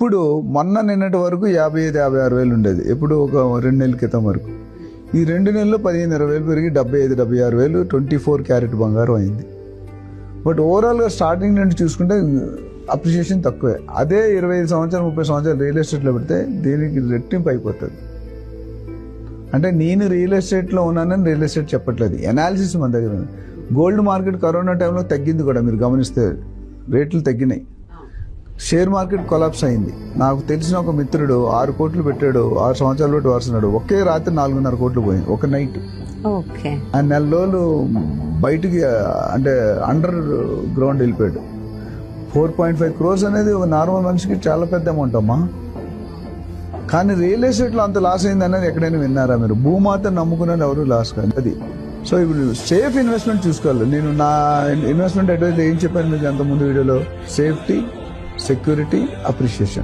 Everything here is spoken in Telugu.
ఇప్పుడు నిన్నటి వరకు 55,000-56,000 ఉండేది. ఎప్పుడు ఒక 2 నెలల క్రితం వరకు. ఈ 2 నెలల్లో 15,000-20,000 పెరిగి 75,000-76,000 24 క్యారెట్ బంగారం అయింది. బట్ ఓవరాల్గా స్టార్టింగ్ నుండి చూసుకుంటే అప్రిషియేషన్ తక్కువే. అదే 25 సంవత్సరాలు 30 సంవత్సరాలు రియల్ ఎస్టేట్లో పెడితే దీనికి రెట్టింపు అయిపోతుంది. అంటే నేను రియల్ ఎస్టేట్లో ఉన్నానని రియల్ ఎస్టేట్ చెప్పట్లేదు, ఎనాలిసిస్ మన దగ్గర ఉంది. గోల్డ్ మార్కెట్ కరోనా టైంలో తగ్గింది కూడా, మీరు గమనిస్తే రేట్లు తగ్గినాయి. షేర్ మార్కెట్ కొలాప్స్ అయింది. నాకు తెలిసిన ఒక మిత్రుడు 6 కోట్లు పెట్టాడు, 6 సంవత్సరాలు పెట్టి వస్తున్నాడు. ఒకే రాత్రి 4.5 కోట్లు పోయింది ఒక నైట్. ఆ నెల రోజులు బయటికి అంటే అండర్ గ్రౌండ్ వెళ్ళిపోయాడు. 4.5 crores అనేది ఒక నార్మల్ మనిషికి చాలా పెద్ద అమౌంట్ అమ్మా. కానీ రియల్ ఎస్టేట్లో అంత లాస్ అయింది అనేది ఎక్కడైనా విన్నారా మీరు? భూమాత నమ్ముకున్నది ఎవరు లాస్ కాదు అది. సో ఇప్పుడు సేఫ్ ఇన్వెస్ట్మెంట్ చూసుకోవాలి. నేను నా ఇన్వెస్ట్మెంట్ అడ్వైజ్ ఏం చెప్పాను మీకు అంతకుముందు వీడియోలో? Safety, security, appreciation.